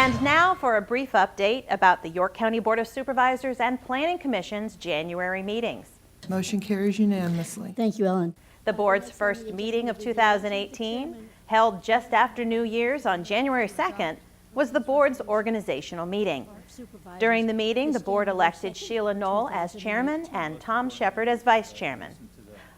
And now for a brief update about the York County Board of Supervisors and Planning Commission's January meetings. Motion carries unanimously. Thank you, Ellen. The board's first meeting of 2018, held just after New Year's on January 2nd, was the board's organizational meeting. During the meeting, the board elected Sheila Knoll as chairman and Tom Shepard as vice chairman.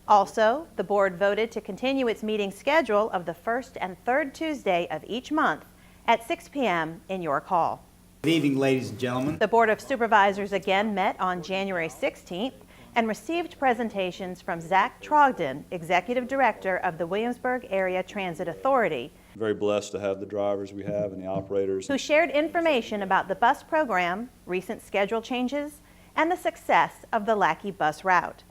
Also, the board voted to continue its meeting schedule of the first and third Tuesday of each month at 6 p.m. in York Hall. Good evening, ladies and gentlemen. The Board of Supervisors again met on January 16th and received presentations from Zach Trogdon, Executive Director of the Williamsburg Area Transit Authority, Very blessed to have the drivers we have and the operators. who shared information about the bus program, recent schedule changes, and the success of the Lackey bus route.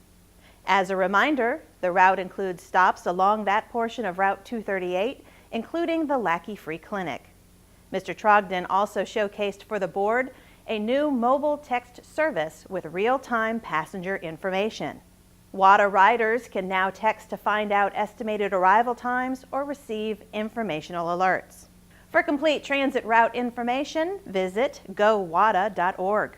As a reminder, the route includes stops along that portion of Route 238, including the Lackey Free Clinic. Mr. Trogdon also showcased for the board a new mobile text service with real-time passenger information. WADA riders can now text to find out estimated arrival times or receive informational alerts. For complete transit route information, visit gowada.org.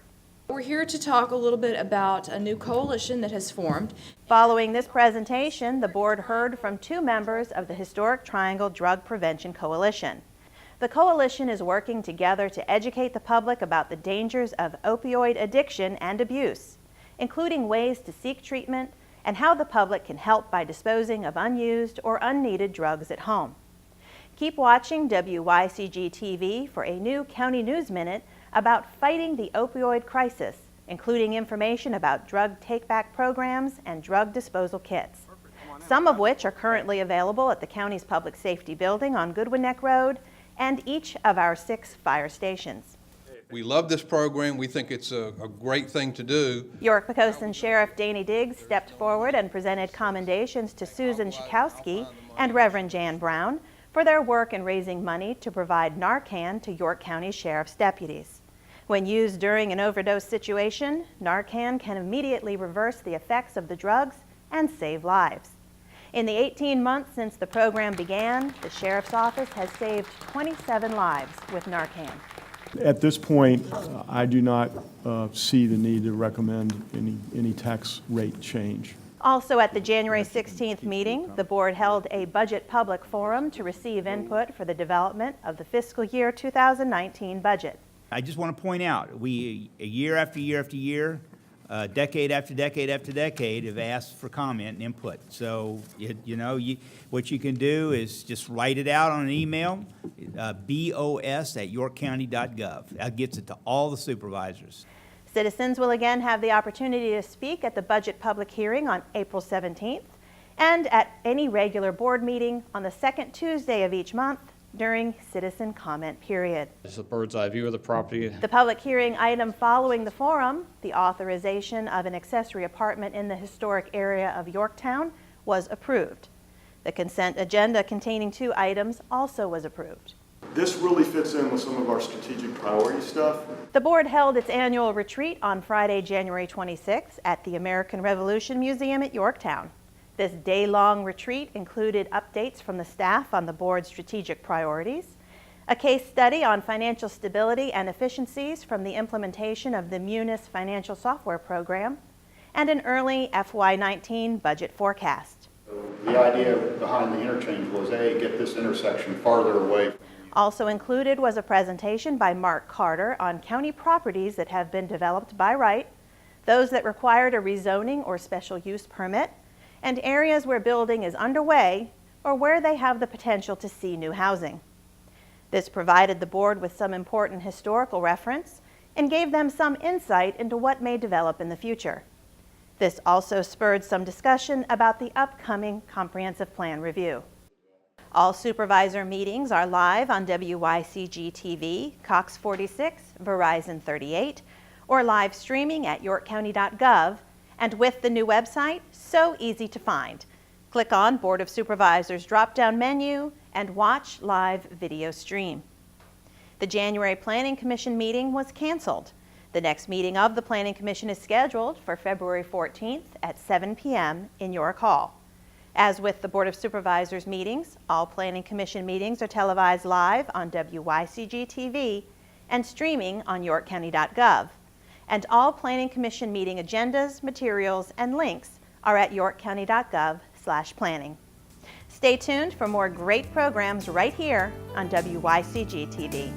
We're here to talk a little bit about a new coalition that has formed. Following this presentation, the board heard from two members of the Historic Triangle Drug Prevention Coalition. The coalition is working together to educate the public about the dangers of opioid addiction and abuse, including ways to seek treatment and how the public can help by disposing of unused or unneeded drugs at home. Keep watching WYCG TV for a new County News Minute about fighting the opioid crisis, including information about drug take-back programs and drug disposal kits, some of which are currently available at the county's Public Safety Building on Goodwin Neck Road and each of our 6 fire stations. We love this program. We think it's a great thing to do. York-Poquoson Sheriff Danny Diggs stepped forward and presented commendations to Susan Schakowsky and Reverend Jan Brown for their work in raising money to provide Narcan to York County Sheriff's deputies. When used during an overdose situation, Narcan can immediately reverse the effects of the drugs and save lives. In the 18 months since the program began, the Sheriff's Office has saved 27 lives with Narcan. At this point, I do not see the need to recommend any tax rate change. Also at the January 16th meeting, the board held a budget public forum to receive input for the development of the fiscal year 2019 budget. I just want to point out, we, year after year after year, decade after decade after decade, have asked for comment and input. So, what you can do is just write it out on an email, bos@yorkcounty.gov. That gets it to all the supervisors. Citizens will again have the opportunity to speak at the budget public hearing on April 17th and at any regular board meeting on the second Tuesday of each month during citizen comment period. It's a bird's eye view of the property. The public hearing item following the forum, the authorization of an accessory apartment in the historic area of Yorktown, was approved. The consent agenda containing 2 items also was approved. This really fits in with some of our strategic priority stuff. The board held its annual retreat on Friday, January 26th at the American Revolution Museum at Yorktown. This day-long retreat included updates from the staff on the board's strategic priorities, a case study on financial stability and efficiencies from the implementation of the Munis financial software program, and an early FY19 budget forecast. The idea behind the interchange was, A, get this intersection farther away. Also included was a presentation by Mark Carter on county properties that have been developed by right, those that required a rezoning or special use permit, and areas where building is underway or where they have the potential to see new housing. This provided the board with some important historical reference and gave them some insight into what may develop in the future. This also spurred some discussion about the upcoming comprehensive plan review. All supervisor meetings are live on WYCG TV, Cox 46, Verizon 38, or live streaming at yorkcounty.gov. And with the new website, so easy to find. Click on Board of Supervisors drop-down menu and watch live video stream. The January Planning Commission meeting was canceled. The next meeting of the Planning Commission is scheduled for February 14th at 7 p.m. in York Hall. As with the Board of Supervisors meetings, all Planning Commission meetings are televised live on WYCG TV and streaming on yorkcounty.gov. And all Planning Commission meeting agendas, materials, and links are at yorkcounty.gov/planning. Stay tuned for more great programs right here on WYCG TV.